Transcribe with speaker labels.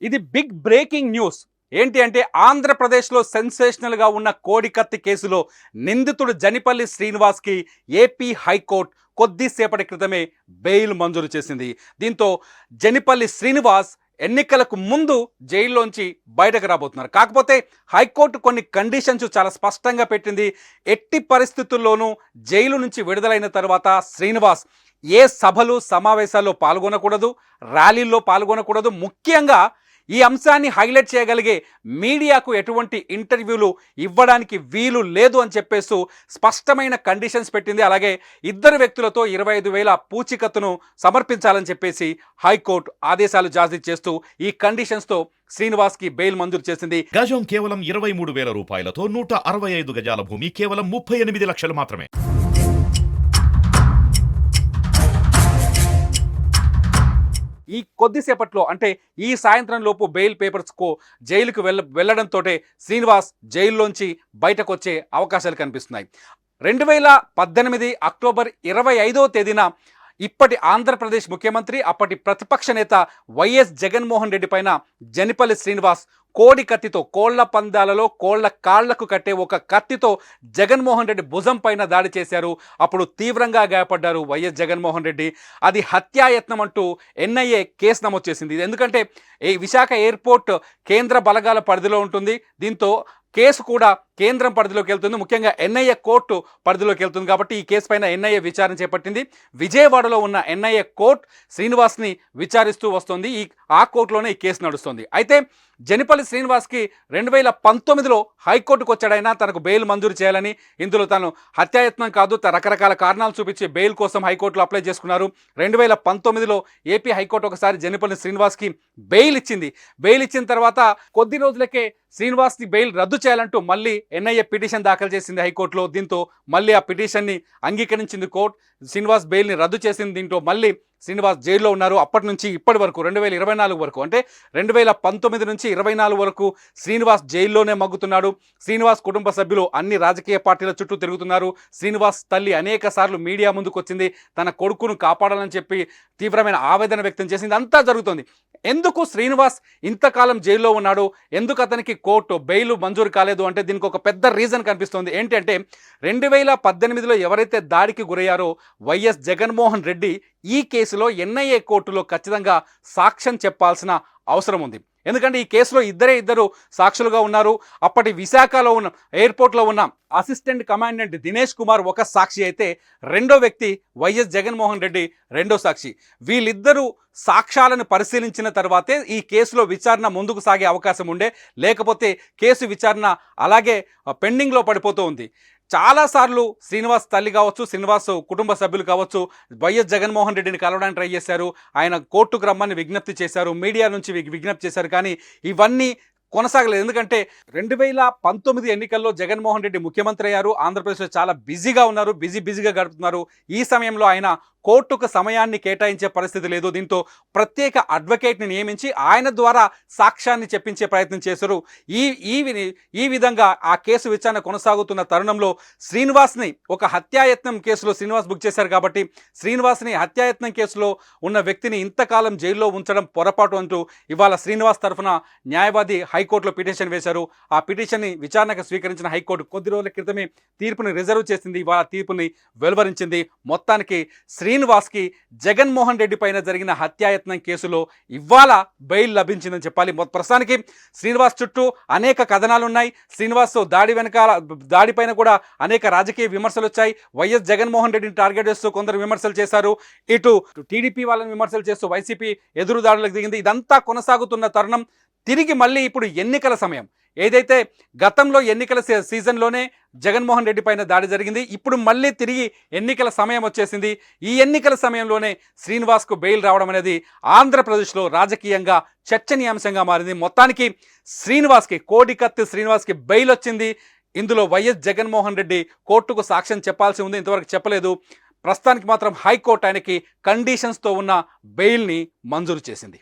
Speaker 1: ఇది big breaking news. ఏంటి అంటే ఆంధ్రప్రదేశ్లో సెన్సేషనల్గా ఉన్న కోడికత్తి కేసులో నిందితుడు జనిపల్లి శ్రీనివాస్కి ఏపీ హైకోర్టు కొద్దిసేపటి క్రితమే బెయిల్ మంజూరు చేసింది. దీంతో జనిపల్లి శ్రీనివాస్ ఎన్నికలకు ముందు జైల్లోంచి బయటకు రాబోతున్నారు. కాకపోతే హైకోర్టు కొన్ని కండిషన్స్ చాలా స్పష్టంగా పెట్టింది. ఎట్టి పరిస్థితుల్లోనూ జైలు నుంచి విడుదలైన తర్వాత శ్రీనివాస్ ఏ సభలు సమావేశాల్లో పాల్గొనకూడదు, ర్యాలీల్లో పాల్గొనకూడదు. ముఖ్యంగా ఈ అంశాన్ని హైలైట్ చేయగలిగే మీడియాకు ఎటువంటి ఇంటర్వ్యూలు ఇవ్వడానికి వీలు లేదు అని చెప్పేస్తూ స్పష్టమైన కండిషన్స్ పెట్టింది. అలాగే ఇద్దరు వ్యక్తులతో 25,000 పూచీకత్తును సమర్పించాలని చెప్పేసి హైకోర్టు ఆదేశాలు జారీ చేస్తూ ఈ కండిషన్స్తో శ్రీనివాస్కి బెయిల్ మంజూరు చేసింది.
Speaker 2: గజం కేవలం 23,000 రూపాయలతో 165 గజాల భూమి కేవలం 38 లక్షలు మాత్రమే.
Speaker 1: ఈ కొద్దిసేపట్లో అంటే ఈ సాయంత్రం లోపు బెయిల్ పేపర్స్కు జైలుకు వెళ్ళడంతో శ్రీనివాస్ జైల్లోంచి బయటకు వచ్చే అవకాశాలు కనిపిస్తున్నాయి. 2018 అక్టోబర్ 25వ తేదీన ఇప్పటి ఆంధ్రప్రదేశ్ ముఖ్యమంత్రి అప్పటి ప్రతిపక్ష నేత వైఎస్ జగన్మోహన్ రెడ్డి పైన జనిపల్లి శ్రీనివాస్ కోడి కత్తితో, కోళ్ల పందాలలో కోళ్ల కాళ్లకు కట్టే ఒక కత్తితో జగన్మోహన్ రెడ్డి భుజం పైన దాడి చేశారు. అప్పుడు తీవ్రంగా గాయపడ్డారు వైఎస్ జగన్మోహన్ రెడ్డి. అది హత్యాయత్నం అంటూ ఎన్ఐఏ కేసు నమోదు చేసింది. ఎందుకంటే ఈ విశాఖ ఎయిర్పోర్ట్ కేంద్ర బలగాల పరిధిలో ఉంటుంది. దీంతో కేసు కూడా కేంద్రం పరిధిలోకి వెళ్తుంది, ముఖ్యంగా ఎన్ఐఏ కోర్టు పరిధిలోకి వెళ్తుంది. కాబట్టి ఈ కేసు పైన ఎన్ఐఏ విచారణ చేపట్టింది. విజయవాడలో ఉన్న ఎన్ఐఏ కోర్టు శ్రీనివాస్ని విచారిస్తూ వస్తుంది. ఆ కోర్టులోనే ఈ కేసు నడుస్తుంది. అయితే జనిపల్లి శ్రీనివాస్కి 2019లో హైకోర్టుకు వచ్చాడైనా తనకు బెయిల్ మంజూరు చేయాలని, ఇందులో తాను హత్యాయత్నం కాదు రకరకాల కారణాలు చూపించి బెయిల్ కోసం హైకోర్టులో అప్లై చేసుకున్నారు. 2019లో ఏపీ హైకోర్టు ఒకసారి జనిపల్లి శ్రీనివాస్కి బెయిల్ ఇచ్చింది. బెయిల్ ఇచ్చిన తర్వాత కొద్ది రోజులకే శ్రీనివాస్ని బెయిల్ రద్దు చేయాలంటూ మళ్ళీ ఎన్ఐఏ పిటిషన్ దాఖలు చేసింది హైకోర్టులో. దీంతో మళ్ళీ ఆ పిటిషన్ని అంగీకరించింది కోర్టు. శ్రీనివాస్ బెయిల్ని రద్దు చేసింది. దీంట్లో మళ్ళీ శ్రీనివాస్ జైల్లో ఉన్నారు. అప్పటి నుంచి ఇప్పటి వరకు 2024 వరకు, అంటే 2019 నుంచి 24 వరకు శ్రీనివాస్ జైల్లోనే మగ్గుతున్నాడు. శ్రీనివాస్ కుటుంబ సభ్యులు అన్ని రాజకీయ పార్టీల చుట్టూ తిరుగుతున్నారు. శ్రీనివాస్ తల్లి అనేక సార్లు మీడియా ముందుకు వచ్చింది. తన కొడుకును కాపాడాలని చెప్పి తీవ్రమైన ఆవేదన వ్యక్తం చేసింది. అంతా జరుగుతుంది. ఎందుకు శ్రీనివాస్ ఇంతకాలం జైల్లో ఉన్నాడు, ఎందుకు అతనికి కోర్టు బెయిల్ మంజూరు కాలేదు అంటే దీనికి ఒక పెద్ద రీజన్ కనిపిస్తుంది. ఏంటంటే 2018లో ఎవరైతే దాడికి గురయ్యారో వైఎస్ జగన్మోహన్ రెడ్డి ఈ కేసులో ఎన్ఐఏ కోర్టులో ఖచ్చితంగా సాక్ష్యం చెప్పాల్సిన అవసరం ఉంది. ఎందుకంటే ఈ కేసులో ఇద్దరు సాక్షులుగా ఉన్నారు. అప్పటి విశాఖలో ఉన్న ఎయిర్పోర్ట్లో ఉన్న అసిస్టెంట్ కమాండెంట్ దినేష్ కుమార్ ఒక సాక్షి అయితే, రెండో వ్యక్తి వైఎస్ జగన్మోహన్ రెడ్డి రెండో సాక్షి. వీళ్ళిద్దరూ సాక్ష్యాలను పరిశీలించిన తర్వాతే ఈ కేసులో విచారణ ముందుకు సాగే అవకాశం ఉండే, లేకపోతే కేసు విచారణ అలాగే పెండింగ్లో పడిపోతూ ఉంది. చాలాసార్లు శ్రీనివాస్ తల్లి కావచ్చు, శ్రీనివాస్ కుటుంబ సభ్యులు కావచ్చు వైఎస్ జగన్మోహన్ రెడ్డిని కలవడానికి ట్రై చేశారు. ఆయన కోర్టుకు రమ్మని విజ్ఞప్తి చేశారు, మీడియా నుంచి విజ్ఞప్తి చేశారు. కానీ ఇవన్నీ కొనసాగలేదు. ఎందుకంటే 2019 ఎన్నికల్లో జగన్మోహన్ రెడ్డి ముఖ్యమంత్రి అయ్యారు. ఆంధ్రప్రదేశ్లో చాలా బిజీగా ఉన్నారు, బిజీగా గడుపుతున్నారు. ఈ సమయంలో ఆయన కోర్టుకు సమయాన్ని కేటాయించే పరిస్థితి లేదు. దీంతో ప్రత్యేక అడ్వకేట్ని నియమించి ఆయన ద్వారా సాక్ష్యాన్ని చెప్పించే ప్రయత్నం చేశారు. ఈ విధంగా ఆ కేసు విచారణ కొనసాగుతున్న తరుణంలో శ్రీనివాస్ని ఒక హత్యాయత్నం కేసులో శ్రీనివాస్ బుక్ చేశారు. కాబట్టి శ్రీనివాస్ని హత్యాయత్నం కేసులో ఉన్న వ్యక్తిని ఇంతకాలం జైల్లో ఉంచడం పొరపాటు అంటూ ఇవాళ శ్రీనివాస్ తరఫున న్యాయవాది హైకోర్టులో పిటిషన్ వేశారు. ఆ పిటిషన్ని విచారణకు స్వీకరించిన హైకోర్టు కొద్ది రోజుల క్రితమే తీర్పుని రిజర్వ్ చేసింది. ఇవాళ తీర్పుని వెలువరించింది. మొత్తానికి శ్రీనివాస్కి జగన్మోహన్ రెడ్డి పైన జరిగిన హత్యాయత్నం కేసులో ఇవాళ బెయిల్ లభించిందని చెప్పాలి. ప్రస్తుతానికి శ్రీనివాస్ చుట్టూ అనేక కథనాలు ఉన్నాయి. శ్రీనివాస్ దాడిపైన కూడా అనేక రాజకీయ విమర్శలు వచ్చాయి. వైఎస్ జగన్మోహన్ రెడ్డిని టార్గెట్ చేస్తూ కొందరు విమర్శలు చేశారు. ఇటు టీడీపీ వాళ్ళని విమర్శలు చేస్తూ వైసీపీ ఎదురుదాడులకు దిగింది. ఇదంతా కొనసాగుతున్న తరుణం తిరిగి మళ్ళీ ఇప్పుడు ఎన్నికల సమయం. ఏదైతే గతంలో ఎన్నికల సీజన్లోనే జగన్మోహన్ రెడ్డి పైన దాడి జరిగింది, ఇప్పుడు మళ్ళీ తిరిగి ఎన్నికల సమయం వచ్చేసింది. ఈ ఎన్నికల సమయంలోనే శ్రీనివాస్కు బెయిల్ రావడం అనేది ఆంధ్రప్రదేశ్లో రాజకీయంగా చర్చనీయాంశంగా మారింది. మొత్తానికి శ్రీనివాస్కి కోడికత్తి శ్రీనివాస్కి బెయిల్ వచ్చింది. ఇందులో వైఎస్ జగన్మోహన్ రెడ్డి కోర్టుకు సాక్ష్యం చెప్పాల్సి ఉంది, ఇంతవరకు చెప్పలేదు. ప్రస్తుతానికి మాత్రం హైకోర్టు ఆయనకి కండిషన్స్తో ఉన్న బెయిల్ని మంజూరు చేసింది.